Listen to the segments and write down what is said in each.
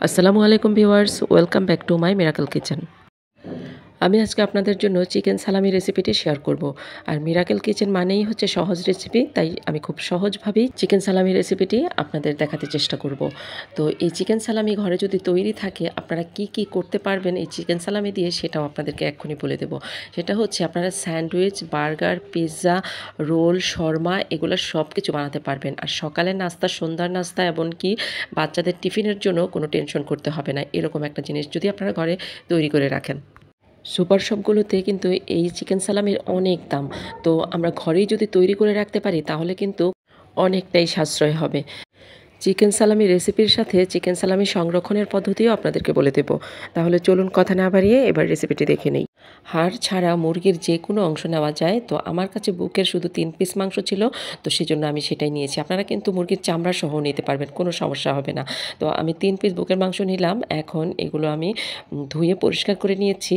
আসসালামু আলাইকুম viewers, welcome back to my miracle kitchen. আমি আজকে আপনাদের জন্য চিকেন সালামি রেসিপিটি শেয়ার করব। আর মিরাকল কিচেন মানেই হচ্ছে সহজ রেসিপি, তাই আমি খুব সহজভাবেই চিকেন সালামি রেসিপিটি আপনাদের দেখাতে চেষ্টা করব। তো এই চিকেন সালামি ঘরে যদি তৈরি থাকে আপনারা কি কি করতে পারবেন এই চিকেন সালামি দিয়ে, সেটাও আপনাদেরকে এক্ষুনি বলে দেব। সেটা হচ্ছে আপনারা sandwich, burger, pizza, roll, shawarma এগুলো সব কিছু বানাতে পারবেন। আর সকালের নাস্তা, সন্ধ্যার নাস্তা, এমনকি বাচ্চাদের টিফিনের জন্য কোনো টেনশন করতে হবে না। এরকম একটা জিনিস যদি আপনারা ঘরে তৈরি করে রাখেন। সুপার শপগুলোতে কিন্তু এই চিকেন সালামির অনেক দাম। তো আমরা ঘরেই যদি তৈরি করে রাখতে পারি তাহলে কিন্তু অনেকটাই সাশ্রয় হবে। চিকেন সালামি রেসিপির সাথে চিকেন সালামি সংরক্ষণের পদ্ধতিও আপনাদেরকে বলে দেব। তাহলে চলুন কথা না বাড়িয়ে এবার রেসিপিটি দেখে নেই। হাড় ছাড়া মুরগির যে কোনো অংশ নেওয়া যায়। তো আমার কাছে বুকের শুধু 3 পিস মাংস ছিল, তো সেজন্য আমি সেটাই নিয়েছি। আপনারা কিন্তু মুরগির চামড়া সহ নিতে পারবেন, কোনো সমস্যা হবে না। তো আমি 3 পিস বুকের মাংস নিলাম। এখন এগুলো আমি ধুয়ে পরিষ্কার করে নিয়েছি।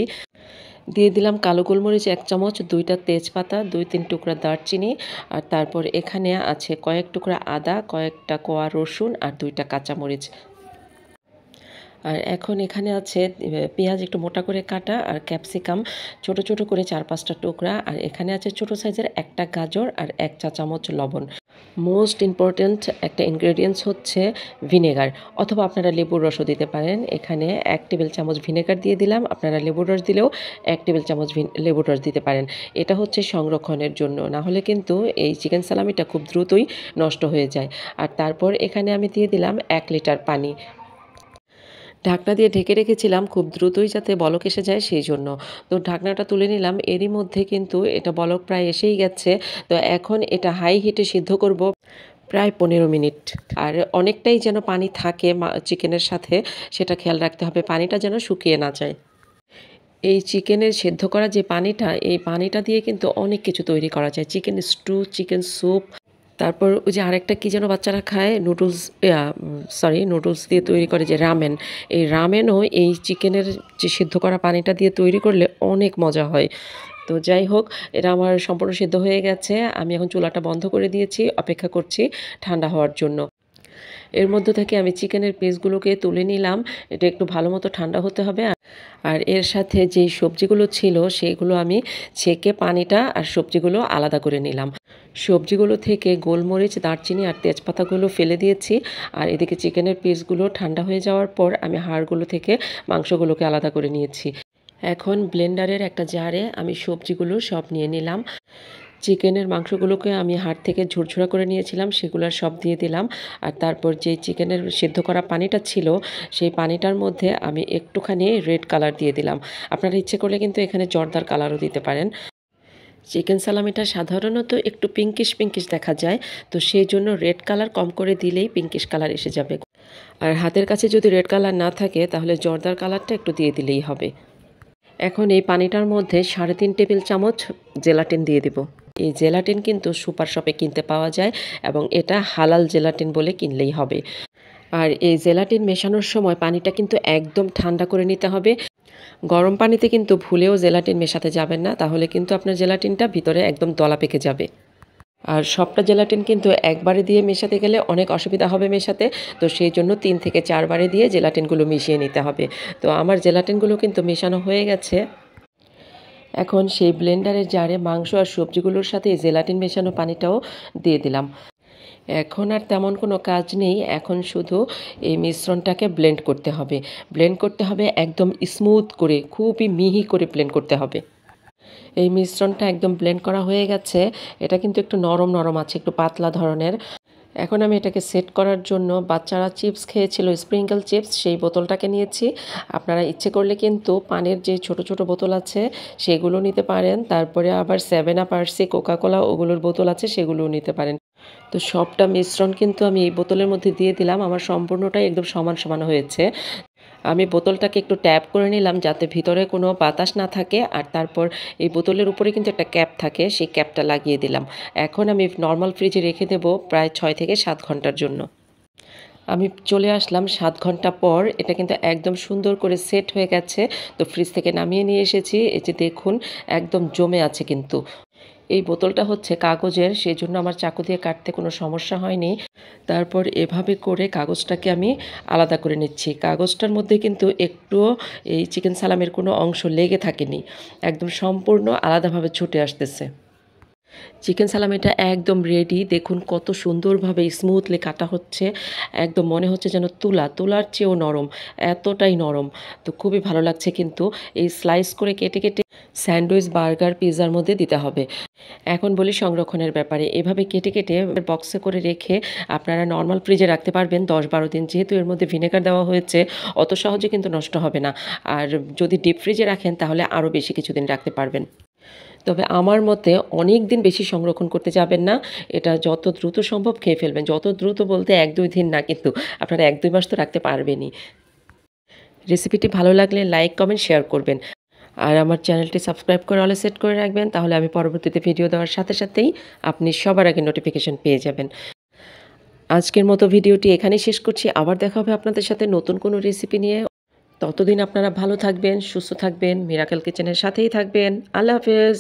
দিয়ে দিলাম কালো গোলমরিচ 1 চামচ, 2টা তেজপাতা, 2-3 টুকরা দারচিনি, আর তারপর এখানে আছে কয়েক টুকরা আদা, কয়েকটা কোয়া রসুন আর 2টা কাঁচামরিচ। আর এখন এখানে আছে পেঁয়াজ একটু মোটা করে কাটা, আর ক্যাপসিকাম ছোট ছোট করে 4-5টা টুকরা, আর এখানে আছে ছোট সাইজের একটা গাজর আর 1 চা চামচ লবণ। মোস্ট ইম্পর্ট্যান্ট একটা ইনগ্রেডিয়েন্টস হচ্ছে ভিনেগার, অথবা আপনারা লেবুর রসও দিতে পারেন। এখানে 1 টেবিল চামচ ভিনেগার দিয়ে দিলাম। আপনারা লেবুর রস দিলেও 1 টেবিল চামচ লেবুর রস দিতে পারেন। এটা হচ্ছে সংরক্ষণের জন্য, না হলে কিন্তু এই চিকেন সালামিটা খুব দ্রুতই নষ্ট হয়ে যায়। আর তারপর এখানে আমি দিয়ে দিলাম 1 লিটার পানি। ঢাকনা দিয়ে ঢেকে রেখেছিলাম খুব দ্রুতই যাতে বলক এসে যায় সেই জন্য। তো ঢাকনাটা তুলে নিলাম, এরই মধ্যে কিন্তু এটা বলক প্রায় এসেই গেছে। তো এখন এটা হাই হিটে সিদ্ধ করব প্রায় 15 মিনিট। আর অনেকটাই যেন পানি থাকে চিকেনের সাথে, সেটা খেয়াল রাখতে হবে, পানিটা যেন শুকিয়ে না যায়। এই চিকেনের সেদ্ধ করা যে পানিটা, এই পানিটা দিয়ে কিন্তু অনেক কিছু তৈরি করা যায়, চিকেন স্টু, চিকেন স্যুপ, তারপর ওই যে আরেকটা কী যেন বাচ্চারা খায়, নুডলস, নুডলস দিয়ে তৈরি করে যে রামেন, এই রামেনও এই চিকেনের যে সিদ্ধ করা পানিটা দিয়ে তৈরি করলে অনেক মজা হয়। তো যাই হোক, এটা আমার সম্পূর্ণ সিদ্ধ হয়ে গেছে। আমি এখন চুলাটা বন্ধ করে দিয়েছি, অপেক্ষা করছি ঠান্ডা হওয়ার জন্য। এর মধ্য থেকে আমি চিকেনের পিসগুলোকে তুলে নিলাম। এটা একটু ভালো মতো ঠান্ডা হতে হবে। আর এর সাথে যেই সবজিগুলো ছিল সেইগুলো আমি ছেঁকে পানিটা আর সবজিগুলো আলাদা করে নিলাম। সবজিগুলো থেকে গোলমরিচ, দারচিনি আর তেজপাতাগুলো ফেলে দিয়েছি। আর এদিকে চিকেনের পিসগুলো ঠান্ডা হয়ে যাওয়ার পর আমি হাড়গুলো থেকে মাংসগুলোকে আলাদা করে নিয়েছি। এখন ব্লেন্ডারের একটা জারে আমি সবজিগুলো সব নিয়ে নিলাম। চিকেনের মাংসগুলোকে আমি হাড় থেকে ঝুরঝুরা করে নিয়েছিলাম, সেগুলো সব দিয়ে দিলাম। আর তারপর যে চিকেনের সিদ্ধ করা পানিটা ছিল, সেই পানিটার মধ্যে আমি একটুখানি রেড কালার দিয়ে দিলাম। আপনারা ইচ্ছে করলে কিন্তু এখানে জর্দার কালারও দিতে পারেন। চিকেন সালামিটা সাধারণত একটু পিঙ্কিশ পিঙ্কিশ দেখা যায়, তো সেই জন্য রেড কালার কম করে দিলেই পিঙ্কিশ কালার এসে যাবে। আর হাতের কাছে যদি রেড কালার না থাকে তাহলে জর্দার কালারটা একটু দিয়ে দিলেই হবে। এখন এই পানিটার মধ্যে 3.5 টেবিল চামচ জেলাটিন দিয়ে দিব। এই জেলাটিন কিন্তু সুপার শপে কিনতে পাওয়া যায়, এবং এটা হালাল জেলাটিন বলে কিনলেই হবে। আর এই জেলাটিন মেশানোর সময় পানিটা কিন্তু একদম ঠান্ডা করে নিতে হবে। গরম পানিতে কিন্তু ভুলেও জেলাটিন মেশাতে যাবেন না, তাহলে কিন্তু আপনার জেলাটিনটা ভিতরে একদম দলা পেকে যাবে। আর সবটা জেলাটিন কিন্তু একবারে দিয়ে মেশাতে গেলে অনেক অসুবিধা হবে মেশাতে, তো সেই জন্য 3 থেকে 4 বারে দিয়ে জেলাটিনগুলো মিশিয়ে নিতে হবে। তো আমার জেলাটিনগুলো কিন্তু মেশানো হয়ে গেছে। এখন সেই ব্লেন্ডারের জারে মাংস আর সবজিগুলোর সাথে জেলাটিন মেশানো পানিটাও দিয়ে দিলাম। এখন আর তেমন কোনো কাজ নেই, এখন শুধু এই মিশ্রণটাকে ব্লেন্ড করতে হবে। ব্লেন্ড করতে হবে একদম স্মুথ করে, খুবই মিহি করে ব্লেন্ড করতে হবে। এই মিশ্রণটা একদম ব্লেন্ড করা হয়ে গেছে। এটা কিন্তু একটু নরম নরম আছে, একটু পাতলা ধরনের। এখন আমি এটাকে সেট করার জন্য, বাচ্চারা চিপস খেয়েছিল, স্প্রিঙ্কল চিপস, সেই বোতলটাকে নিয়েছি। আপনারা ইচ্ছে করলে কিন্তু পানির যে ছোট ছোট বোতল আছে সেগুলো নিতে পারেন। তারপরে আবার 7 আপ, আরসি, কোকাকোলা ওগুলোর বোতল আছে, সেগুলোও নিতে পারেন। তো সবটা মিশ্রণ কিন্তু আমি এই বোতলের মধ্যে দিয়ে দিলাম। আমার সম্পূর্ণটাই একদম সমান সমান হয়েছে। আমি বোতলটাকে একটু ট্যাপ করে নিলাম যাতে ভিতরে কোনো বাতাস না থাকে। আর তারপর এই বোতলের উপরে কিন্তু একটা ক্যাপ থাকে, সেই ক্যাপটা লাগিয়ে দিলাম। এখন আমি নর্মাল ফ্রিজে রেখে দেবো প্রায় 6 থেকে 7 ঘন্টার জন্য। আমি চলে আসলাম 7 ঘন্টা পর। এটা কিন্তু একদম সুন্দর করে সেট হয়ে গেছে। তো ফ্রিজ থেকে নামিয়ে নিয়ে এসেছি, এই যে দেখুন একদম জমে আছে কিন্তু। এই বোতলটা হচ্ছে কাগজের, সেজন্য আমার চাকু দিয়ে কাটতে কোনো সমস্যা হয়নি। তারপর এভাবে করে কাগজটাকে আমি আলাদা করে নিচ্ছি। কাগজটার মধ্যে কিন্তু একটুও এই চিকেন সালামের কোনো অংশ লেগে থাকেনি, একদম সম্পূর্ণ আলাদাভাবে ছুটে আসতেছে। চিকেন সালামিটা একদম রেডি। দেখুন কত সুন্দরভাবে স্মুথলি কাটা হচ্ছে, একদম মনে হচ্ছে যেন তুলার চেয়েও নরম, এতটাই নরম। তো খুবই ভালো লাগছে। কিন্তু এই স্লাইস করে কেটে কেটে স্যান্ডউইচ, বার্গার, পিৎজার মধ্যে দিতে হবে। এখন বলি সংরক্ষণের ব্যাপারে। এভাবে কেটে কেটে বক্সে করে রেখে আপনারা নর্মাল ফ্রিজে রাখতে পারবেন 10-12 দিন। যেহেতু এর মধ্যে ভিনেগার দেওয়া হয়েছে, অত সহজে কিন্তু নষ্ট হবে না। আর যদি ডিপ ফ্রিজে রাখেন তাহলে আরও বেশি কিছুদিন রাখতে পারবেন। তবে আমার মতে অনেক দিন বেশি সংরক্ষণ করতে যাবেন না। এটা যত দ্রুত সম্ভব খেয়ে ফেলবেন। যত দ্রুত বলতে 1-2 দিন না, কিন্তু আপনারা 1-2 মাস তো রাখতে পারবেনই। রেসিপিটি ভালো লাগলে লাইক, কমেন্ট, শেয়ার করবেন। আর আমার চ্যানেলটি সাবস্ক্রাইব করে অলে সেট করে রাখবেন। তাহলে আমি পরবর্তীতে ভিডিও দেওয়ার সাথে সাথেই আপনি সবার আগে নোটিফিকেশন পেয়ে যাবেন। আজকের মতো ভিডিওটি এখানেই শেষ করছি। আবার দেখা হবে আপনাদের সাথে নতুন কোনো রেসিপি নিয়ে। ততদিন আপনারা ভালো থাকবেন, সুস্থ থাকবেন, মিরাকেল কিচেনের সাথেই থাকবেন। আল্লাহ হাফেজ।